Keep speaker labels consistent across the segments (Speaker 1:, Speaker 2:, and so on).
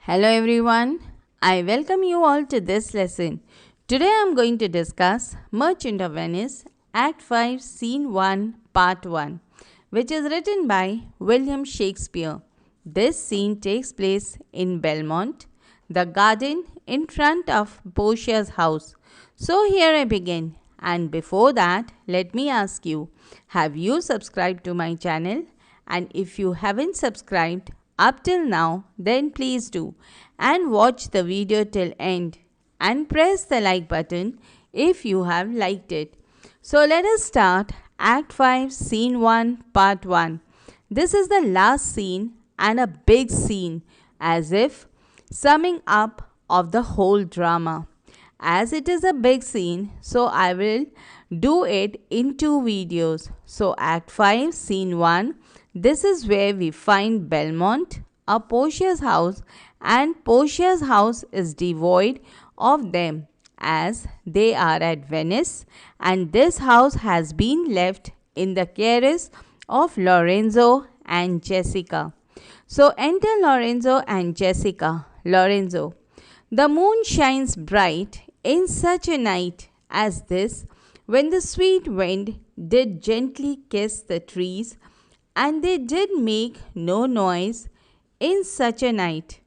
Speaker 1: Hello everyone, I welcome you all to this lesson. Today I am going to discuss Merchant of Venice, Act 5, Scene 1, Part 1, which is written by William Shakespeare. This scene takes place in Belmont, the garden in front of Portia's house. So here I begin. And before that, let me ask you, have you subscribed to my channel? And if you haven't subscribed up till now, then please do and watch the video till end and press the like button if you have liked it. So let us start Act 5 Scene 1 Part 1. This is the last scene and a big scene, as if summing up of the whole drama. As it is a big scene, so I will do it in two videos. So Act 5 Scene 1, this is where we find Belmont, a Portia's house, and Portia's house is devoid of them as they are at Venice, and this house has been left in the care of Lorenzo and Jessica. So enter Lorenzo and Jessica. Lorenzo: the moon shines bright in such a night as this, when the sweet wind did gently kiss the trees, and they did make no noise in such a night.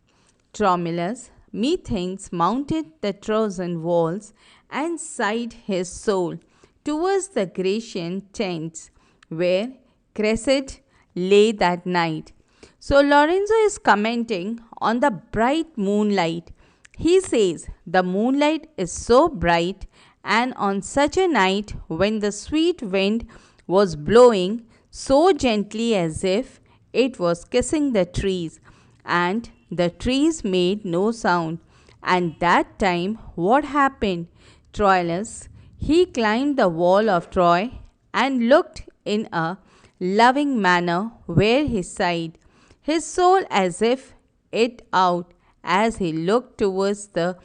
Speaker 1: Tromulus, methinks, mounted the Trojan walls, and sighed his soul towards the Grecian tents, where Cressida lay that night. So Lorenzo is commenting on the bright moonlight. He says, the moonlight is so bright, and on such a night when the sweet wind was blowing so gently as if it was kissing the trees, and the trees made no sound. And that time what happened? Troilus, he climbed the wall of Troy and looked in a loving manner, where he sighed his soul as if it out, as he looked towards the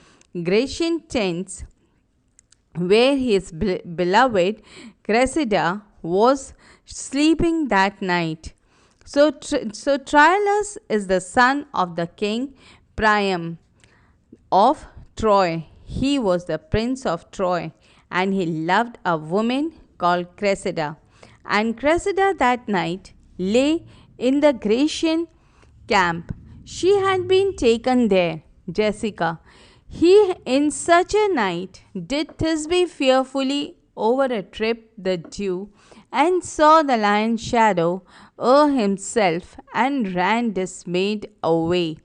Speaker 1: Grecian tents, where his beloved Cressida was sleeping that night. So Troilus is the son of the king Priam of Troy. He was the prince of Troy, and he loved a woman called Cressida. And Cressida that night lay in the Grecian camp. She had been taken there. Jessica: he in such a night did Thisbe fearfully over a trip the dew, and saw the lion's shadow o'er himself, and ran dismayed away.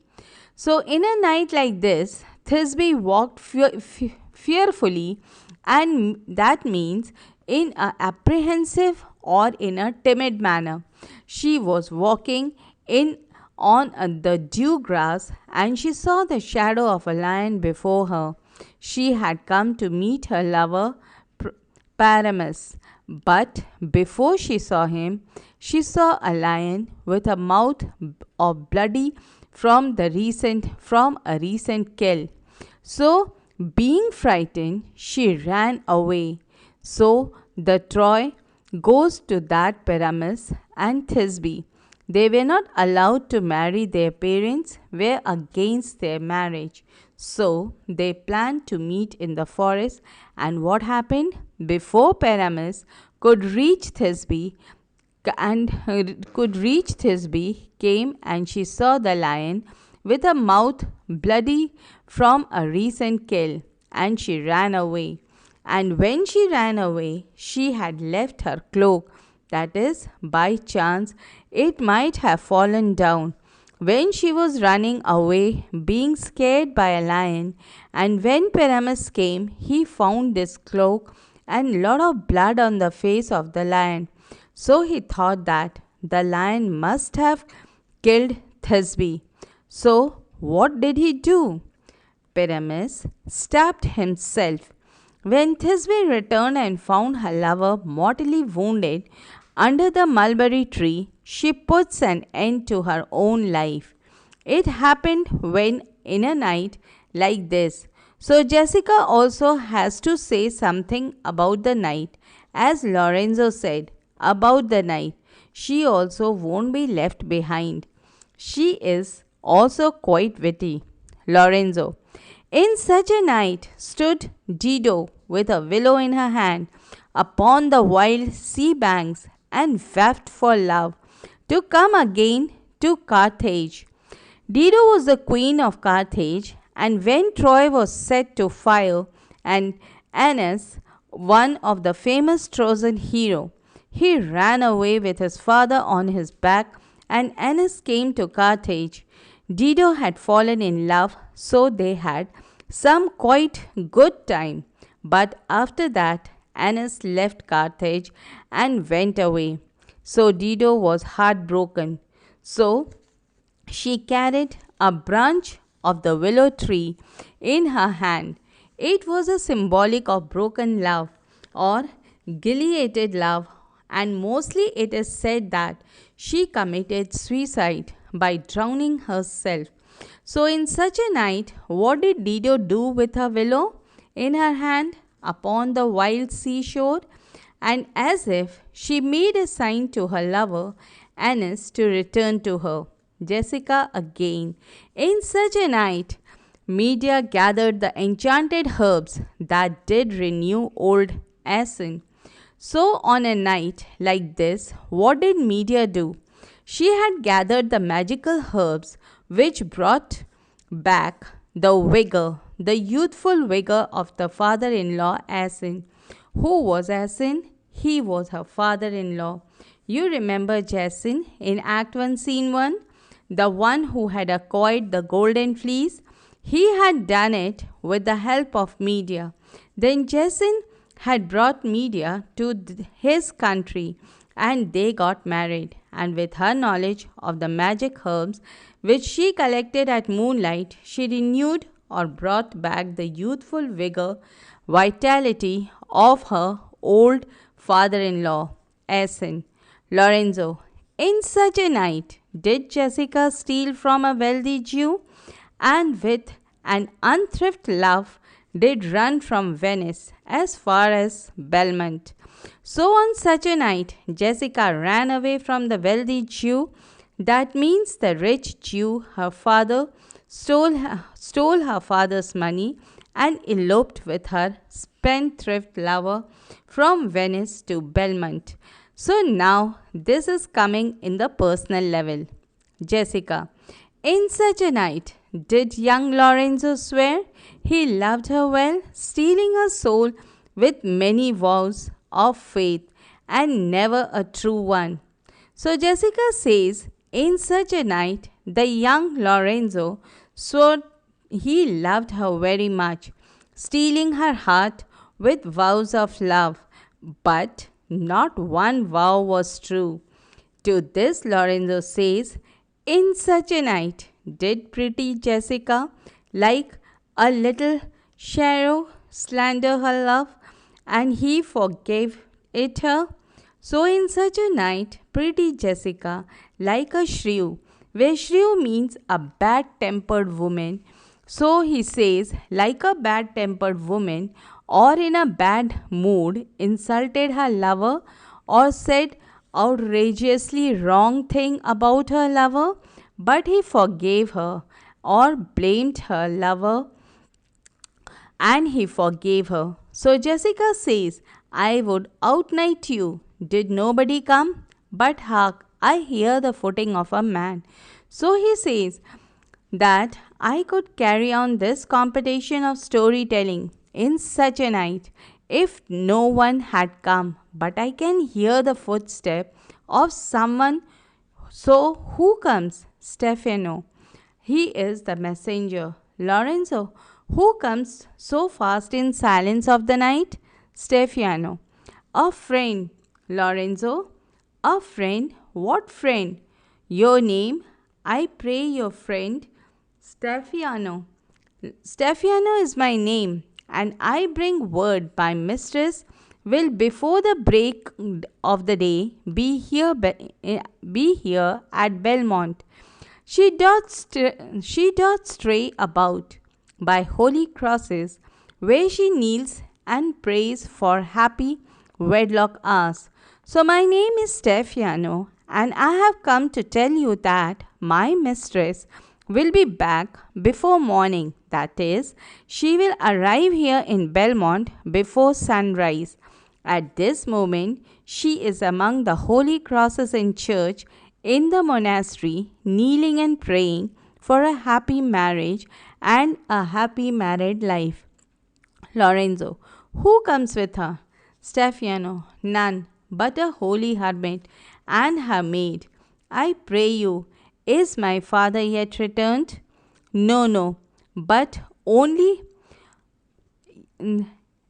Speaker 1: So in a night like this, Thisbe walked fearfully, and that means in a apprehensive or in a timid manner. She was walking in on the dew grass, and she saw the shadow of a lion before her. She had come to meet her lover Paramus, but before she saw him, she saw a lion with a mouth of bloody from a recent kill. So being frightened, she ran away. So the Troy goes to that Paramus and Thisbe. They were not allowed to marry. Their parents were against their marriage. So they planned to meet in the forest. And what happened? Before Paramus could reach Thisbe, came, and she saw the lion with a mouth bloody from a recent kill, and she ran away. And when she ran away, she had left her cloak. That is, by chance, it might have fallen down when she was running away, being scared by a lion. And when Paramus came, he found this cloak and lot of blood on the face of the lion. So he thought that the lion must have killed Thisbe. So what did he do? Paramus stabbed himself. When Thisbe returned and found her lover mortally wounded under the mulberry tree, she puts an end to her own life. It happened when in a night like this. So Jessica also has to say something about the night. As Lorenzo said about the night, she also won't be left behind. She is also quite witty. Lorenzo. In such a night stood Dido with a willow in her hand upon the wild sea banks and wept for love to come again to Carthage. Dido was the queen of Carthage, and when Troy was set to fire, and Aeneas, one of the famous Trojan hero, he ran away with his father on his back, and Aeneas came to Carthage. Dido had fallen in love, so they had some quite good time. But after that, Aeneas left Carthage and went away. So Dido was heartbroken. So she carried a branch of the willow tree in her hand. It was a symbolic of broken love or gileated love, and mostly it is said that she committed suicide by drowning herself. So, in such a night, what did Dido do with her willow in her hand upon the wild seashore? And as if she made a sign to her lover, Aeneas, to return to her. Jessica again. In such a night, Medea gathered the enchanted herbs that did renew old Asin. So, on a night like this, what did Medea do? She had gathered the magical herbs which brought back the vigor, the youthful vigor of the father in law Asin. Who was Asin? He was her father in law. You remember Jason in Act 1, Scene 1? The one who had acquired the golden fleece? He had done it with the help of Medea. Then Jason had brought Medea to his country, and they got married. And with her knowledge of the magic herbs which she collected at moonlight, she renewed or brought back the youthful vigor, vitality of her old father-in-law, Asin. Lorenzo. In such a night did Jessica steal from a wealthy Jew, and with an unthrift love did run from Venice as far as Belmont. So on such a night Jessica ran away from the wealthy Jew. That means the rich Jew, her father, stole her father's money and eloped with her spendthrift lover from Venice to Belmont. So now this is coming in the personal level. Jessica. In such a night did young Lorenzo swear he loved her well, stealing her soul with many vows of faith and never a true one. So Jessica says, in such a night the young Lorenzo swore he loved her very much, stealing her heart with vows of love, but not one vow was true. To this Lorenzo says, in such a night did pretty Jessica, like a little shadow, slander her love, and he forgave it her. So in such a night, pretty Jessica, like a shrew, where shrew means a bad-tempered woman. So he says, like a bad-tempered woman, or in a bad mood, insulted her lover, or said outrageously wrong thing about her lover, but he forgave her, or blamed her lover, and he forgave her. So Jessica says, I would outnight you. Did nobody come? But hark, I hear the footing of a man. So he says that I could carry on this competition of storytelling in such a night if no one had come, but I can hear the footstep of someone. So who comes? Stefano. He is the messenger. Lorenzo. Who comes so fast in silence of the night? Stefano. A friend. Lorenzo. A friend? What friend? Your name? I pray your friend. Stefano. Stefano is my name, and I bring word my mistress will before the break of the day be here at Belmont. She doth stray about by holy crosses, where she kneels and prays for happy wedlock hours. So my name is Stefano, and I have come to tell you that my mistress will be back before morning. That is, she will arrive here in Belmont before sunrise. At this moment, she is among the holy crosses in church, in the monastery, kneeling and praying for a happy marriage and a happy married life. Lorenzo, who comes with her? Stefano, none but a holy hermit and her maid. I pray you, is my father yet returned? No, no, but only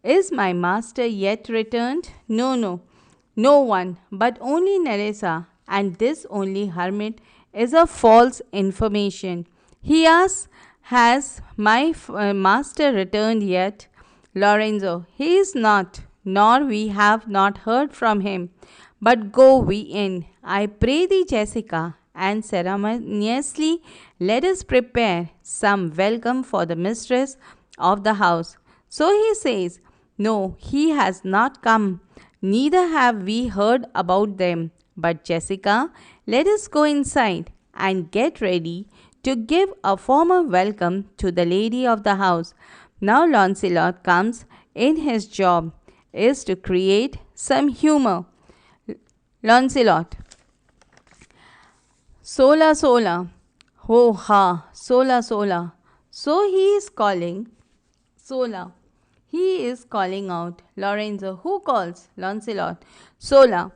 Speaker 1: is my master yet returned? No, no, no one, but only Nerissa, and this only hermit is a false information. He asks, has my master returned yet? Lorenzo, he is not, nor we have not heard from him. But go we in, I pray thee, Jessica, and ceremoniously let us prepare some welcome for the mistress of the house. So he says, no, he has not come, neither have we heard about them. But Jessica, let us go inside and get ready to give a formal welcome to the lady of the house. Now Lancelot comes in. His job is to create some humor. Lancelot. Sola sola. Ho ha. Sola sola. So he is calling Sola. He is calling out. Lorenzo. Who calls? Lancelot. Sola.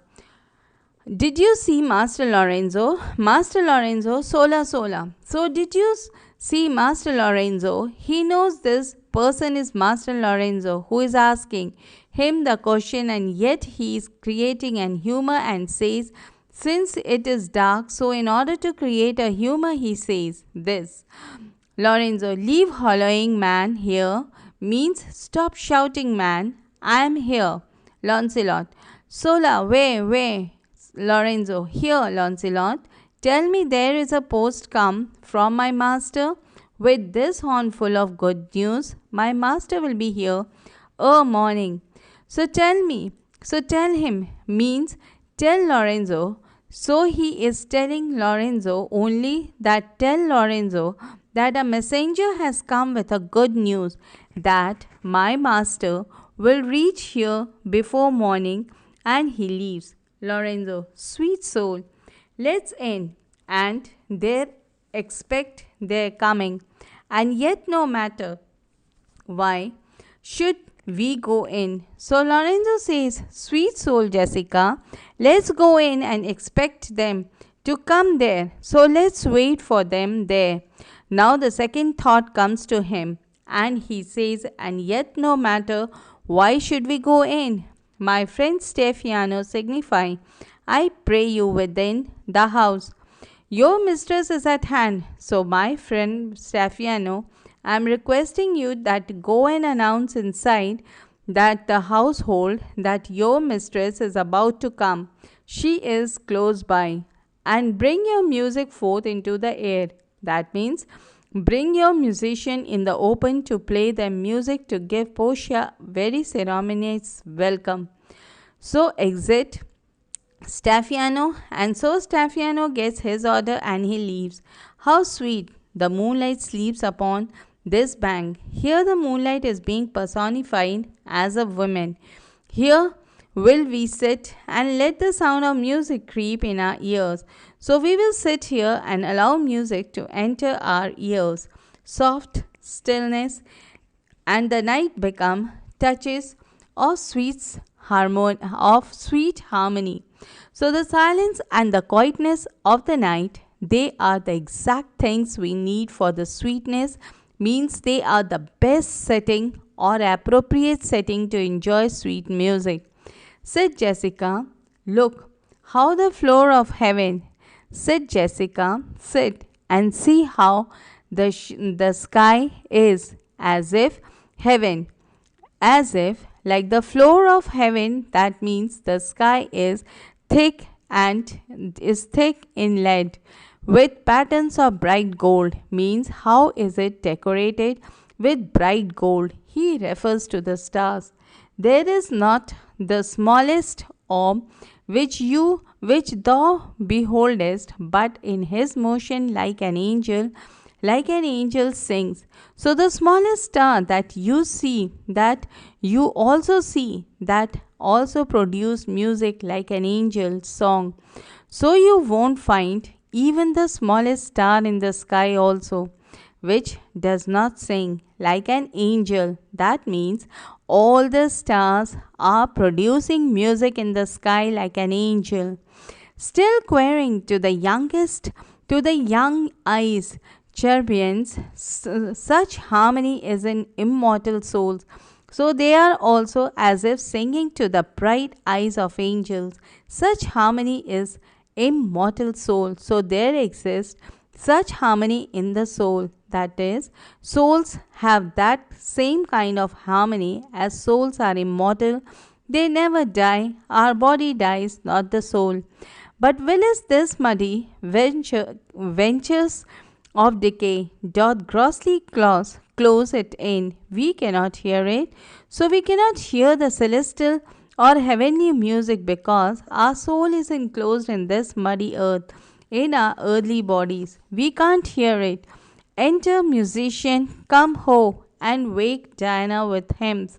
Speaker 1: Did you see Master Lorenzo? Master Lorenzo, sola sola. So did you see Master Lorenzo? He knows this person is Master Lorenzo who is asking him the question, and yet he is creating an humor and says, since it is dark, so in order to create a humor he says this. Lorenzo, leave hollowing man here means stop shouting man, I am here. Lancelot, Sola, where? Lorenzo, here, Lancelot. Tell me there is a post come from my master with this horn full of good news. My master will be here morning. So tell him means tell Lorenzo. So he is telling Lorenzo only that tell Lorenzo that a messenger has come with a good news that my master will reach here before morning, and he leaves. Lorenzo, sweet soul, let's in, and there expect their coming, and yet no matter why should we go in. So Lorenzo says, sweet soul Jessica, let's go in and expect them to come there. So let's wait for them there. Now the second thought comes to him, and he says, and yet no matter why should we go in. My friend Stefano, signify, I pray you within the house. Your mistress is at hand. So my friend Stefano, I am requesting you that go and announce inside that the household that your mistress is about to come. She is close by. And bring your music forth into the air. That means bring your musician in the open to play their music to give Portia very ceremonious welcome. So exit Stefano, and so Stefano gets his order and he leaves. How sweet the moonlight sleeps upon this bank. Here the moonlight is being personified as a woman. Here will we sit and let the sound of music creep in our ears. So we will sit here and allow music to enter our ears. Soft stillness, and the night become touches of sweet harmony. So the silence and the quietness of the night, they are the exact things we need for the sweetness, means they are the best setting or appropriate setting to enjoy sweet music. Said Jessica, look how the floor of heaven. Said Jessica, sit and see how the sky is as if heaven, as if like the floor of heaven. That means the sky is thick in lead with patterns of bright gold. Means how is it decorated with bright gold? He refers to the stars. There is not the smallest orb which thou beholdest, but in his motion like an angel, like an angel sings. So the smallest star that you see, that you also see, that also produce music like an angel song. So you won't find even the smallest star in the sky also, which does not sing like an angel. That means all the stars are producing music in the sky like an angel. Still querying to the youngest, to the young eyes, cherubins, such harmony is in immortal souls. So they are also as if singing to the bright eyes of angels. Such harmony is immortal soul. So there exists such harmony in the soul. That is, souls have that same kind of harmony as souls are immortal. They never die. Our body dies, not the soul. But will is this muddy ventures of decay doth grossly close it in. We cannot hear it. So we cannot hear the celestial or heavenly music because our soul is enclosed in this muddy earth, in our earthly bodies. We can't hear it. Enter musician, come ho, and wake Diana with hymns.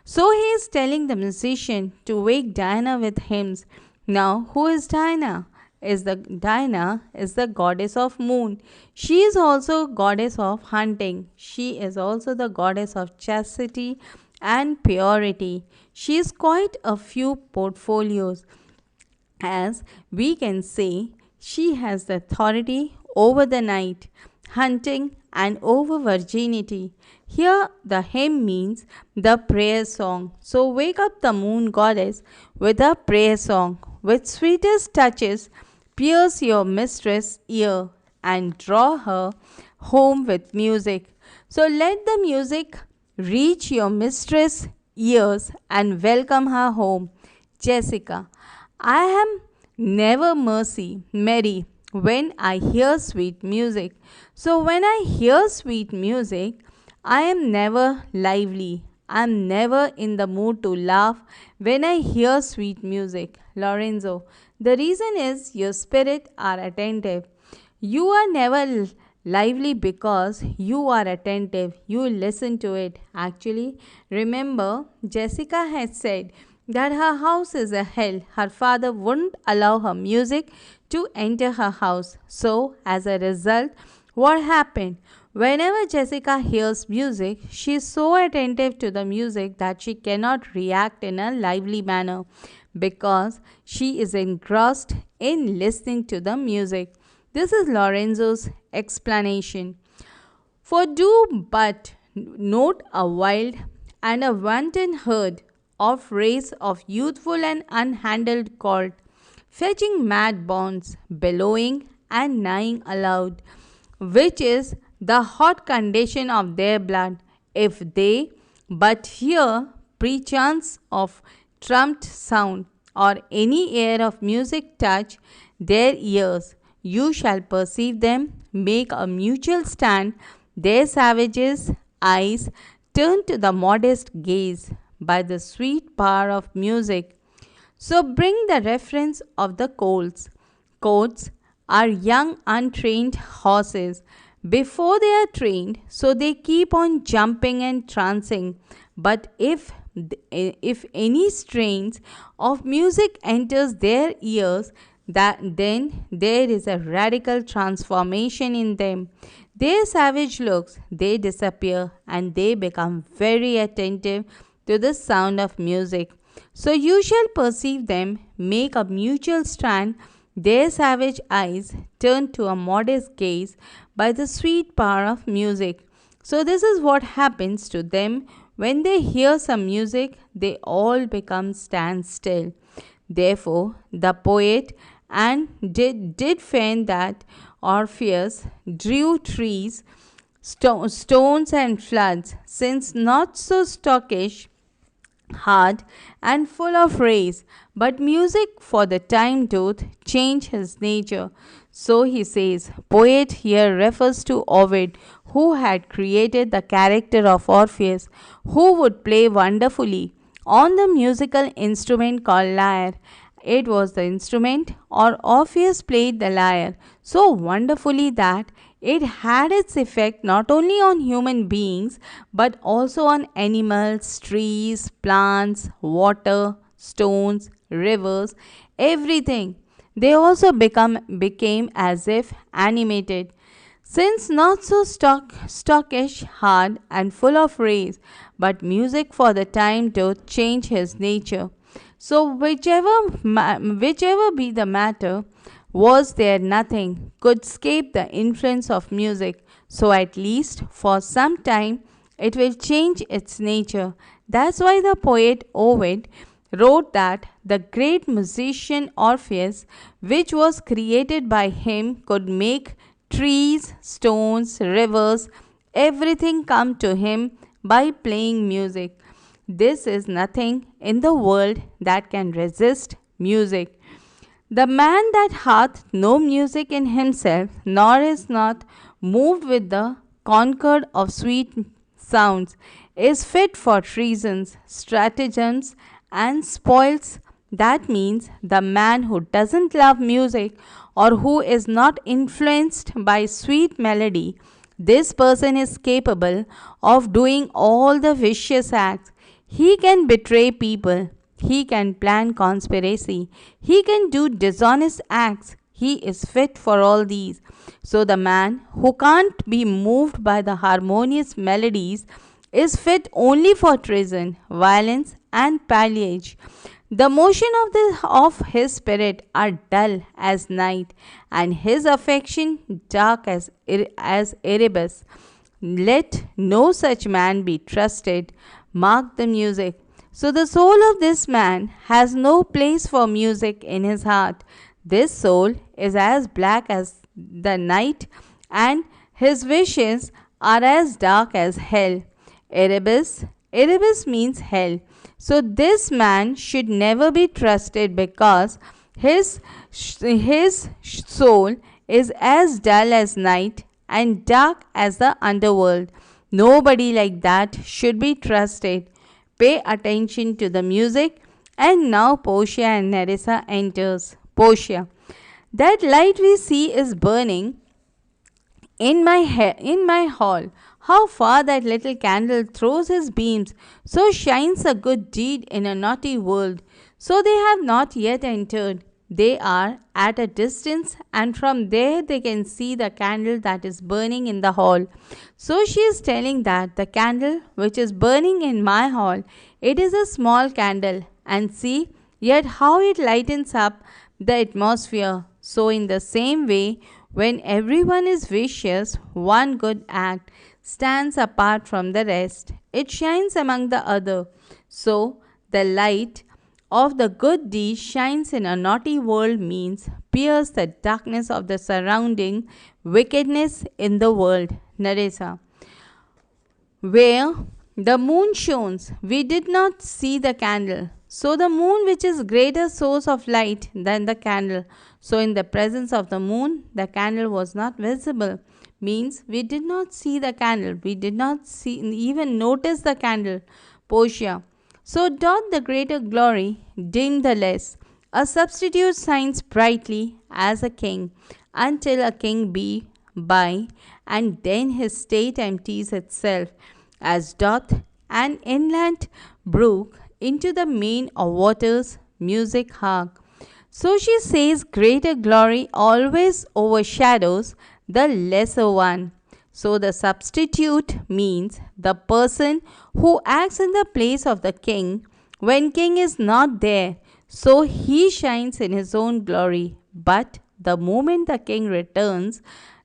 Speaker 1: So he is telling the musician to wake Diana with hymns. Now, who is Diana? Diana is the goddess of moon. She is also goddess of hunting. She is also the goddess of chastity and purity. She is quite a few portfolios. As we can say, she has the authority over the night, hunting, and over virginity. Here, the hymn means the prayer song. So, wake up the moon goddess with a prayer song. With sweetest touches, pierce your mistress' ear and draw her home with music. So, let the music reach your mistress' ears and welcome her home. Jessica, I am never merry when I hear sweet music. So when I hear sweet music, I am never lively. I am never in the mood to laugh when I hear sweet music. Lorenzo, the reason is your spirit are attentive. You are never lively because you are attentive. You listen to it. Actually, remember, Jessica had said that her house is a hell. Her father wouldn't allow her music to enter her house. So, as a result, what happened? Whenever Jessica hears music, she is so attentive to the music that she cannot react in a lively manner because she is engrossed in listening to the music. This is Lorenzo's explanation. For do but note a wild and a wanton herd of race of youthful and unhandled colt, fetching mad bonds, bellowing and neighing aloud, which is the hot condition of their blood. If they but hear perchance of trumped sound or any air of music touch their ears, you shall perceive them make a mutual stand, their savages' eyes turn to the modest gaze by the sweet power of music. So bring the reference of the colts. Colts are young untrained horses. Before they are trained, so they keep on jumping and trancing. But if any strains of music enters their ears, then there is a radical transformation in them. Their savage looks, they disappear and they become very attentive to the sound of music. So you shall perceive them make a mutual stand, their savage eyes turn to a modest gaze by the sweet power of music. So this is what happens to them when they hear some music, they all become stand still. Therefore, the poet and did feign that Orpheus drew trees, stones and floods, since not so stockish, hard and full of rays, but music for the time doth change his nature. So he says, poet here refers to Ovid, who had created the character of Orpheus, who would play wonderfully on the musical instrument called lyre. It was the instrument, or Orpheus played the lyre so wonderfully that It had its effect not only on human beings but also on animals, trees, plants, water, stones, rivers, everything. They also became as if animated. Since not so stockish, hard, and full of rays, but music for the time to change his nature. So whichever be the matter, was there nothing could escape the influence of music. So at least for some time it will change its nature. That's why the poet Ovid wrote that the great musician Orpheus, which was created by him, could make trees, stones, rivers, everything come to him by playing music. This is nothing in the world that can resist music. The man that hath no music in himself, nor is not moved with the concord of sweet sounds, is fit for treasons, stratagems, and spoils. That means the man who doesn't love music or who is not influenced by sweet melody, this person is capable of doing all the vicious acts. He can betray people. He can plan conspiracy. He can do dishonest acts. He is fit for all these. So the man who can't be moved by the harmonious melodies is fit only for treason, violence, and pillage. The motion of his spirit are dull as night, and his affection dark as Erebus. Let no such man be trusted. Mark the music. So the soul of this man has no place for music in his heart. This soul is as black as the night, and his wishes are as dark as hell. Erebus means hell. So this man should never be trusted because his soul is as dull as night and dark as the underworld. Nobody like that should be trusted. Pay attention to the music. And now Portia and Nerissa enters. Portia. That light we see is burning in my hall. How far that little candle throws his beams, so shines a good deed in a naughty world. So they have not yet entered. They are at a distance, and from there they can see the candle that is burning in the hall. So she is telling that the candle which is burning in my hall, it is a small candle, and see yet how it lightens up the atmosphere. So in the same way, when everyone is vicious, one good act stands apart from the rest. It shines among the other. So the light of the good deed shines in a naughty world means pierce the darkness of the surrounding wickedness in the world. Nerissa. Where the moon shone, we did not see the candle. So the moon, which is greater source of light than the candle. So in the presence of the moon, the candle was not visible. Means we did not see the candle. We did not even notice the candle. Portia. So doth the greater glory dim the less. A substitute shines brightly as a king, until a king be by, and then his state empties itself, as doth an inland brook into the main of waters. Music hark. So she says greater glory always overshadows the lesser one. So the substitute means the person who acts in the place of the king when king is not there. So he shines in his own glory. But the moment the king returns,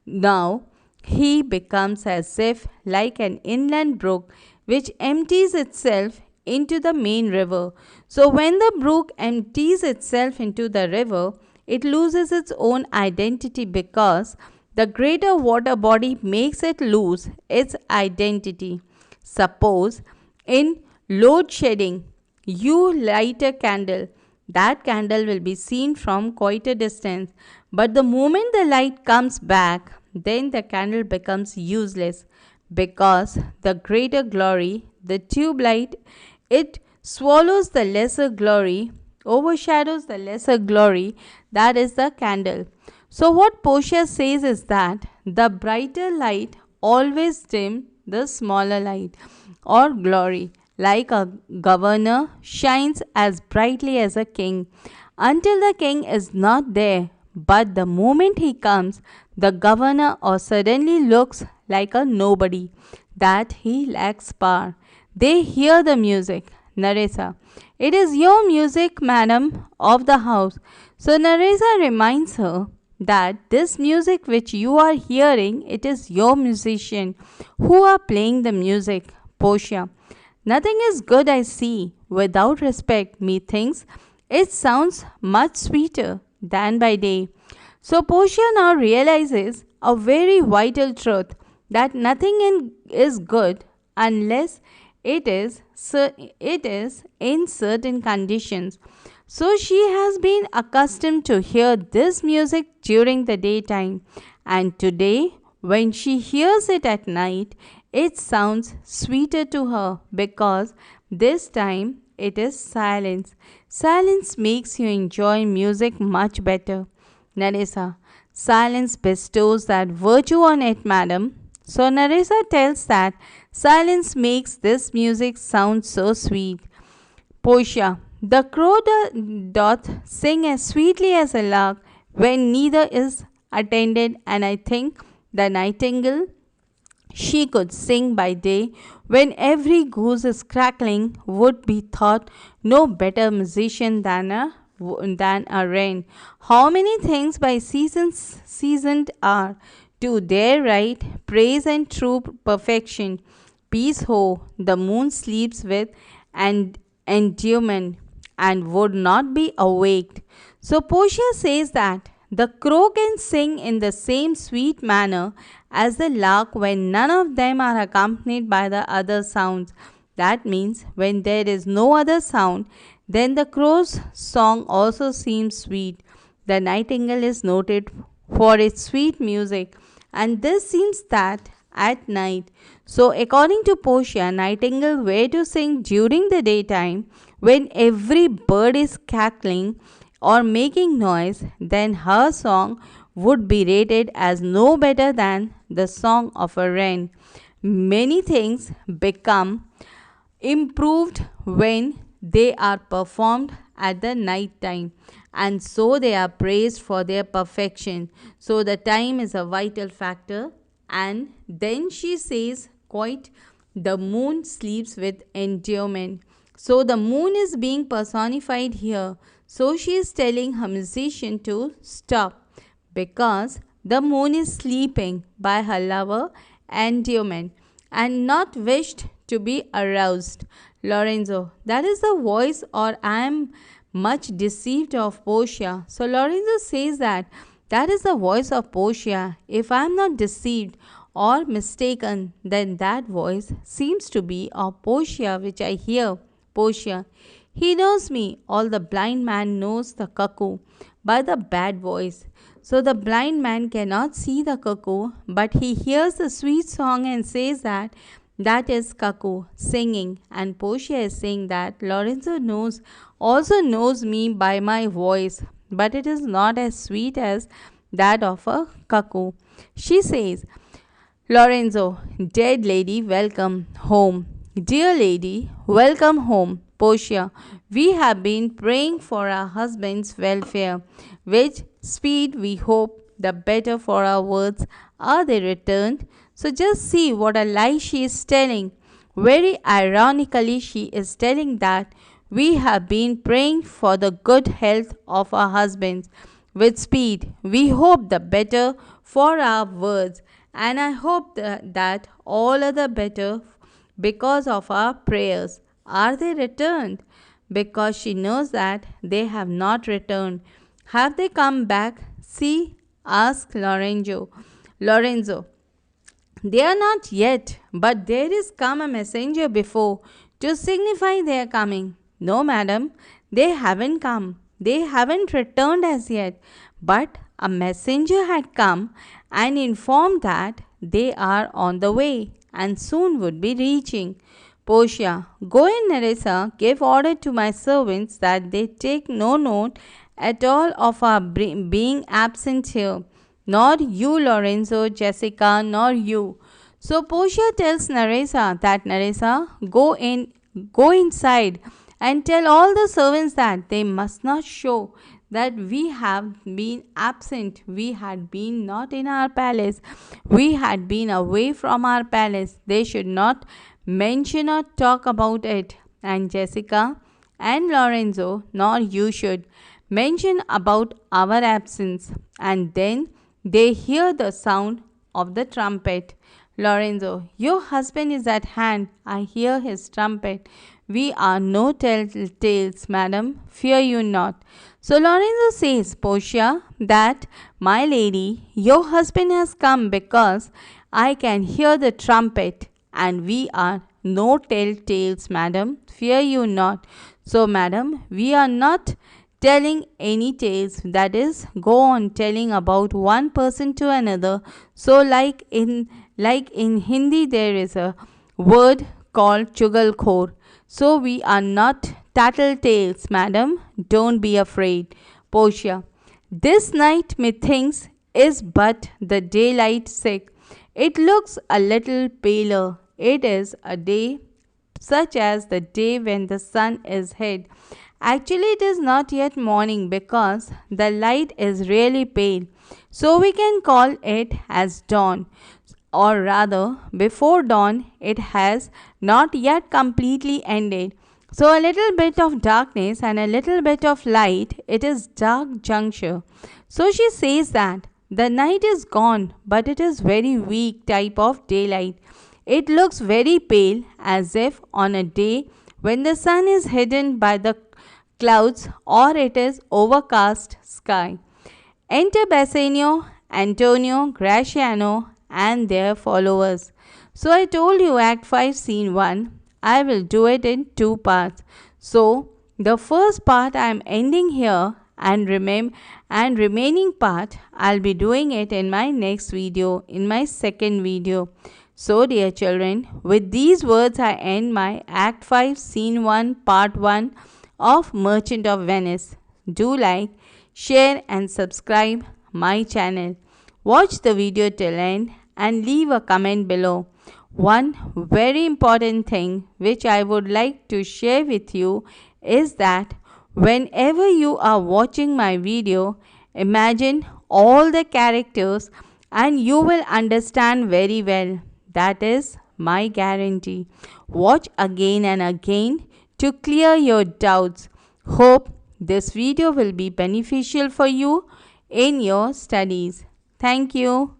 Speaker 1: now he becomes as if like an inland brook which empties itself into the main river. So when the brook empties itself into the river, it loses its own identity because the greater water body makes it lose its identity. Suppose in load shedding, you light a candle. That candle will be seen from quite a distance. But the moment the light comes back, then the candle becomes useless because the greater glory, the tube light, it swallows the lesser glory, overshadows the lesser glory, that is the candle. So what Portia says is that the brighter light always dim the smaller light or glory, like a governor shines as brightly as a king until the king is not there. But the moment he comes, the governor or suddenly looks like a nobody, that he lacks power. They hear the music. Naresa, it is your music, madam, of the house. So Naresa reminds her that this music which you are hearing, it is your musician who are playing the music. Portia, nothing is good I see without respect, methinks it sounds much sweeter than by day. So Portia now realizes a very vital truth, that nothing is good unless it is in certain conditions. So she has been accustomed to hear this music during the daytime, and today when she hears it at night, it sounds sweeter to her because this time it is silence. Silence makes you enjoy music much better. Naresa, silence bestows that virtue on it, madam. So Naresa tells that silence makes this music sound so sweet. Portia, the crow doth sing as sweetly as a lark when neither is attended, and I think the nightingale she could sing by day when every goose is crackling would be thought no better musician than a wren. How many things by seasons seasoned are to their right praise and true perfection. Peace ho, the moon sleeps with and endowment and would not be awaked. So Portia says that the crow can sing in the same sweet manner as the lark when none of them are accompanied by the other sounds. That means when there is no other sound, then the crow's song also seems sweet. The nightingale is noted for its sweet music, and this seems that at night. So according to Portia, nightingale were to sing during the daytime when every bird is cackling or making noise, then her song would be rated as no better than the song of a wren. Many things become improved when they are performed at the night time, and so they are praised for their perfection. So the time is a vital factor. And then she says quite, the moon sleeps with endowment. So the moon is being personified here. So she is telling her musician to stop because the moon is sleeping by her lover endowment and not wished to be aroused. Lorenzo, that is the voice, or I am much deceived of Portia. So Lorenzo says that is the voice of Portia. If I am not deceived or mistaken, then that voice seems to be of Portia which I hear. Portia, he knows me. All the blind man knows the cuckoo by the bad voice. So the blind man cannot see the cuckoo, but he hears the sweet song and says that is cuckoo singing. And Portia is saying that Lorenzo also knows me by my voice, but it is not as sweet as that of a cuckoo. She says, Lorenzo, dead lady, welcome home. Dear lady, welcome home. Portia, we have been praying for our husband's welfare, which speed we hope the better for our words are they returned. So just see what a lie she is telling. Very ironically, she is telling that we have been praying for the good health of our husbands. With speed, we hope the better for our words, and I hope that all are the better because of our prayers. Are they returned? Because she knows that they have not returned. Have they come back? See, ask Lorenzo. Lorenzo, they are not yet, but there is come a messenger before to signify their coming. No, madam, they haven't come. They haven't returned as yet, but a messenger had come and informed that they are on the way and soon would be reaching. Portia, go in, Nerissa, give order to my servants that they take no note at all of our being absent here. nor you, Lorenzo, Jessica, nor you. So Portia tells Nerissa that Nerissa, go inside and tell all the servants that they must not show that we have been absent. We had been not in our palace. We had been away from our palace. They should not mention or talk about it. And Jessica and Lorenzo, nor you should mention about our absence. And then they hear the sound of the trumpet. Lorenzo, your husband is at hand. I hear his trumpet. We are no telltales, madam. Fear you not. So Lorenzo says, Portia, that, my lady, your husband has come because I can hear the trumpet, and we are no telltales, madam. Fear you not. So, madam, we are not telling any tales, that is, go on telling about one person to another. So like in Hindi there is a word called chugalkhor. So we are not tattletales, madam. Don't be afraid. Portia, this night methinks is but the daylight sick. It looks a little paler. It is a day such as the day when the sun is hid. Actually, it is not yet morning because the light is really pale. So we can call it as dawn. Or rather, before dawn, it has not yet completely ended. So a little bit of darkness and a little bit of light, it is dark juncture. So she says that the night is gone, but it is very weak type of daylight. It looks very pale, as if on a day when the sun is hidden by the clouds or it is overcast sky. Enter Bassanio, Antonio, Graciano and their followers. So I told you Act 5 Scene 1. I will do it in two parts. So the first part I am ending here, and remaining part I'll be doing it in my next video, in my second video. So dear children, with these words I end my Act 5 Scene 1 Part 1 of Merchant of Venice. Do like, share and subscribe my channel. Watch the video till end and leave a comment below. One very important thing which I would like to share with you is that whenever you are watching my video, imagine all the characters and you will understand very well. That is my guarantee. Watch again and again to clear your doubts. Hope this video will be beneficial for you in your studies. Thank you.